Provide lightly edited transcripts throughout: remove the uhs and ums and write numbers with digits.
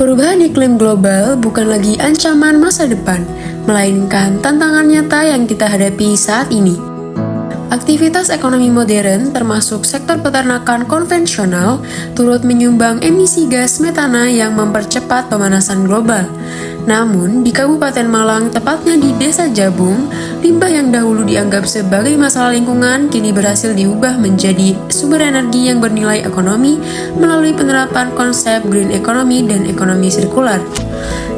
Perubahan iklim global bukan lagi ancaman masa depan, melainkan tantangan nyata yang kita hadapi saat ini. Aktivitas ekonomi modern, termasuk sektor peternakan konvensional, turut menyumbang emisi gas metana yang mempercepat pemanasan global. Namun, di Kabupaten Malang, tepatnya di Desa Jabung, limbah yang dahulu dianggap sebagai masalah lingkungan kini berhasil diubah menjadi sumber energi yang bernilai ekonomi melalui penerapan konsep green economy dan ekonomi sirkular.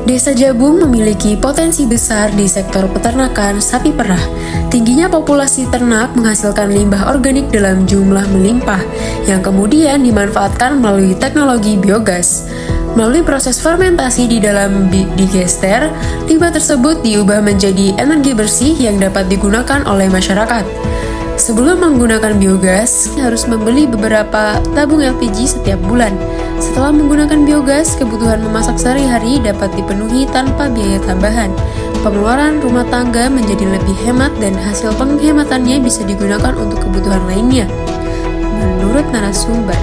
Desa Jabung memiliki potensi besar di sektor peternakan sapi perah. Tingginya populasi ternak menghasilkan limbah organik dalam jumlah melimpah, yang kemudian dimanfaatkan melalui teknologi biogas. Melalui proses fermentasi di dalam digester, limbah tersebut diubah menjadi energi bersih yang dapat digunakan oleh masyarakat. Sebelum menggunakan biogas, harus membeli beberapa tabung LPG setiap bulan. Setelah menggunakan biogas, kebutuhan memasak sehari-hari dapat dipenuhi tanpa biaya tambahan. Pengeluaran rumah tangga menjadi lebih hemat dan hasil penghematannya bisa digunakan untuk kebutuhan lainnya. Menurut narasumber,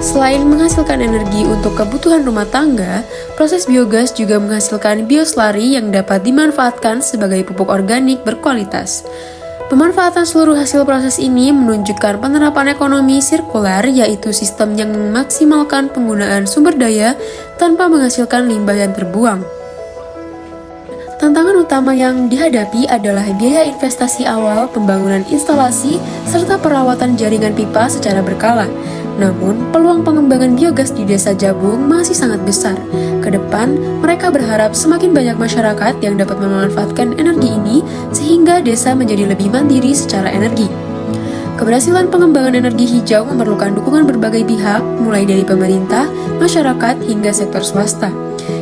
selain menghasilkan energi untuk kebutuhan rumah tangga, proses biogas juga menghasilkan bioslari yang dapat dimanfaatkan sebagai pupuk organik berkualitas. Pemanfaatan seluruh hasil proses ini menunjukkan penerapan ekonomi sirkular, yaitu sistem yang memaksimalkan penggunaan sumber daya tanpa menghasilkan limbah yang terbuang. Tantangan utama yang dihadapi adalah biaya investasi awal, pembangunan instalasi, serta perawatan jaringan pipa secara berkala. Namun, peluang pengembangan biogas di Desa Jabung masih sangat besar. Ke depan, mereka berharap semakin banyak masyarakat yang dapat memanfaatkan energi ini sehingga desa menjadi lebih mandiri secara energi. Keberhasilan pengembangan energi hijau memerlukan dukungan berbagai pihak, mulai dari pemerintah, masyarakat, hingga sektor swasta.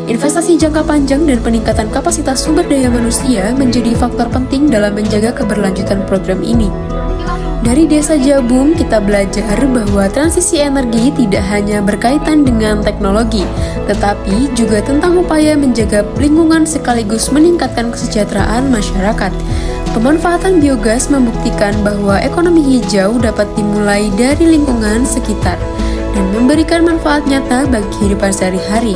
Investasi jangka panjang dan peningkatan kapasitas sumber daya manusia menjadi faktor penting dalam menjaga keberlanjutan program ini. Dari Desa Jabung, kita belajar bahwa transisi energi tidak hanya berkaitan dengan teknologi, tetapi juga tentang upaya menjaga lingkungan sekaligus meningkatkan kesejahteraan masyarakat. Pemanfaatan biogas membuktikan bahwa ekonomi hijau dapat dimulai dari lingkungan sekitar dan memberikan manfaat nyata bagi kehidupan sehari-hari.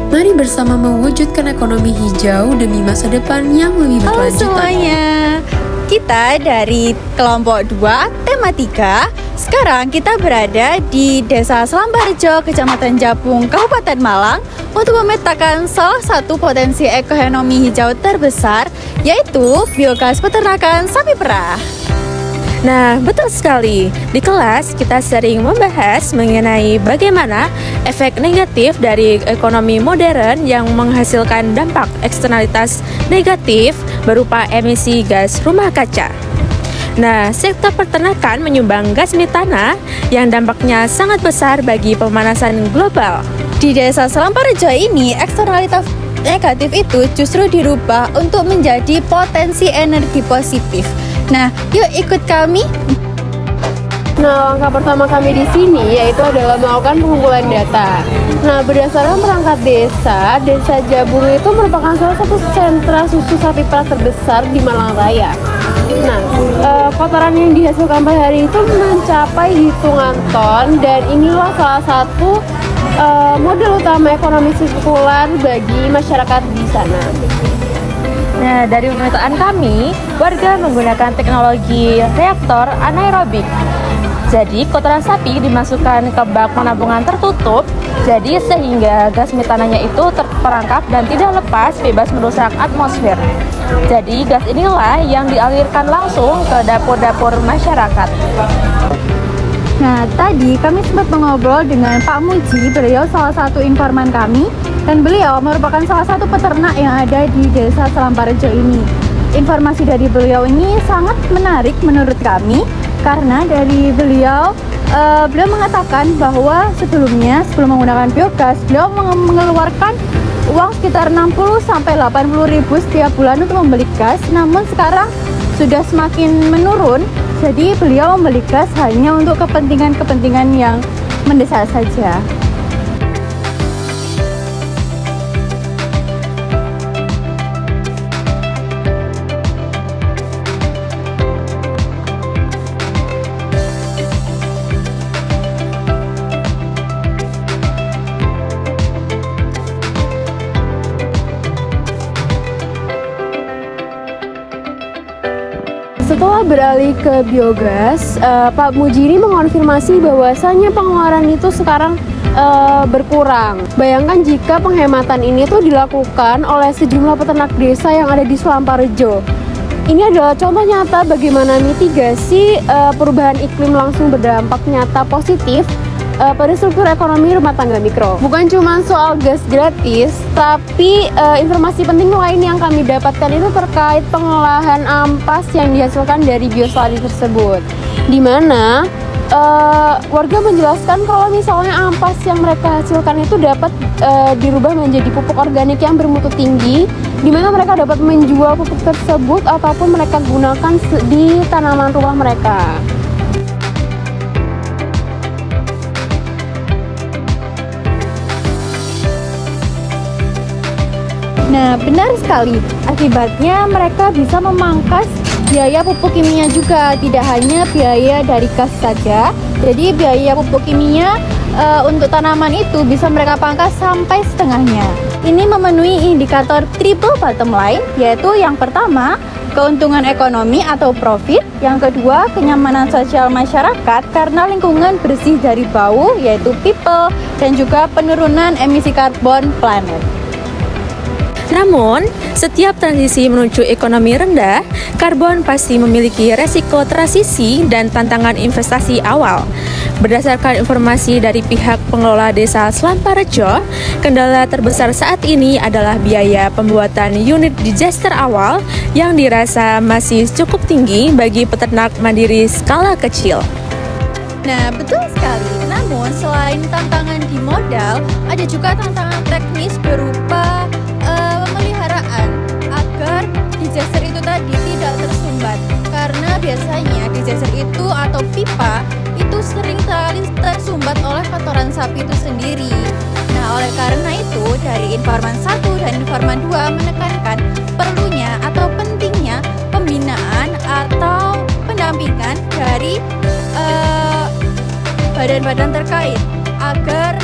Mari bersama mewujudkan ekonomi hijau demi masa depan yang lebih berkelanjutan. Halo semuanya, kita dari kelompok 2 tema 3. Sekarang kita berada di Desa Selambarjo, Kecamatan Jabung, Kabupaten Malang untuk memetakan salah satu potensi ekonomi hijau terbesar, yaitu biogas peternakan sapi perah. Nah, betul sekali. Di kelas kita sering membahas mengenai bagaimana efek negatif dari ekonomi modern yang menghasilkan dampak eksternalitas negatif berupa emisi gas rumah kaca. Nah, sektor peternakan menyumbang gas metana yang dampaknya sangat besar bagi pemanasan global. Di Desa Selambarjo ini, eksternalitas negatif itu justru dirubah untuk menjadi potensi energi positif. Nah, yuk ikut kami. Nah, langkah pertama kami di sini yaitu adalah melakukan pengumpulan data. Nah, berdasarkan perangkat desa, Desa Jabung itu merupakan salah satu sentra susu sapi perah terbesar di Malang Raya. Nah, kotoran yang dihasilkan per hari itu mencapai hitungan ton, dan inilah salah satu model utama ekonomi sirkular bagi masyarakat di sana. Nah, dari pemetaan kami, warga menggunakan teknologi reaktor anaerobik. Jadi, kotoran sapi dimasukkan ke bak penampungan tertutup, jadi sehingga gas metananya itu terperangkap dan tidak lepas bebas merusak atmosfer. Jadi, gas inilah yang dialirkan langsung ke dapur-dapur masyarakat. Nah, tadi kami sempat mengobrol dengan Pak Muji, beliau salah satu informan kami, dan beliau merupakan salah satu peternak yang ada di Desa Selambarjo ini. Informasi dari beliau ini sangat menarik menurut kami, karena dari beliau mengatakan bahwa sebelum menggunakan biogas, beliau mengeluarkan uang sekitar 60-80 ribu setiap bulan untuk membeli gas, namun sekarang sudah semakin menurun. Jadi beliau membeli gas hanya untuk kepentingan-kepentingan yang mendesak saja. Setelah beralih ke biogas, Pak Muji ini mengonfirmasi bahwasannya pengeluaran itu sekarang berkurang. Bayangkan jika penghematan ini tuh dilakukan oleh sejumlah peternak desa yang ada di Selamparjo. Ini adalah contoh nyata bagaimana mitigasi perubahan iklim langsung berdampak nyata positif pada struktur ekonomi rumah tangga mikro. Bukan cuma soal gas gratis, tapi informasi penting lain yang kami dapatkan itu terkait pengolahan ampas yang dihasilkan dari bioslari tersebut. Di mana warga menjelaskan kalau misalnya ampas yang mereka hasilkan itu dapat dirubah menjadi pupuk organik yang bermutu tinggi, di mana mereka dapat menjual pupuk tersebut ataupun mereka gunakan di tanaman rumah mereka. Nah, benar sekali. Akibatnya mereka bisa memangkas biaya pupuk kimia juga, tidak hanya biaya dari gas saja. Jadi biaya pupuk kimia untuk tanaman itu bisa mereka pangkas sampai setengahnya. Ini memenuhi indikator triple bottom line, yaitu yang pertama, keuntungan ekonomi atau profit, yang kedua, kenyamanan sosial masyarakat karena lingkungan bersih dari bau, yaitu people, dan juga penurunan emisi karbon planet. Namun, setiap transisi menuju ekonomi rendah, karbon pasti memiliki resiko transisi dan tantangan investasi awal. Berdasarkan informasi dari pihak pengelola desa Selamparjo, kendala terbesar saat ini adalah biaya pembuatan unit digester awal yang dirasa masih cukup tinggi bagi peternak mandiri skala kecil. Nah, betul sekali. Namun, selain tantangan di modal, ada juga tantangan teknis berupa pemeliharaan agar digester itu tadi tidak tersumbat. Karena biasanya digester itu atau pipa itu sering kali tersumbat oleh kotoran sapi itu sendiri. Nah, oleh karena itu, dari Informan 1 dan Informan 2 menekankan perlunya atau pentingnya pembinaan atau pendampingan dari badan-badan terkait agar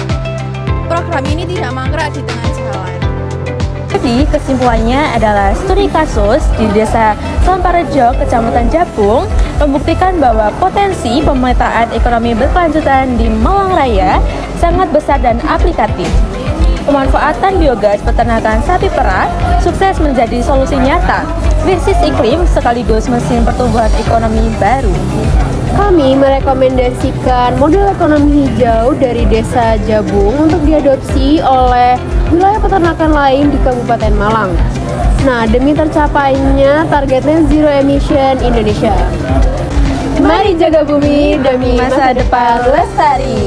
program ini tidak mangkrak di tengah jalan. Jadi, kesimpulannya adalah studi kasus di Desa Selamparjo, Kecamatan Japung, membuktikan bahwa potensi pemetaan ekonomi berkelanjutan di Malang Raya sangat besar dan aplikatif. Pemanfaatan biogas peternakan sapi perah sukses menjadi solusi nyata, krisis iklim sekaligus mesin pertumbuhan ekonomi baru. Kami merekomendasikan model ekonomi hijau dari Desa Jabung untuk diadopsi oleh wilayah peternakan lain di Kabupaten Malang. Nah, demi tercapainya target net zero emission Indonesia. Mari jaga bumi demi masa depan lestari.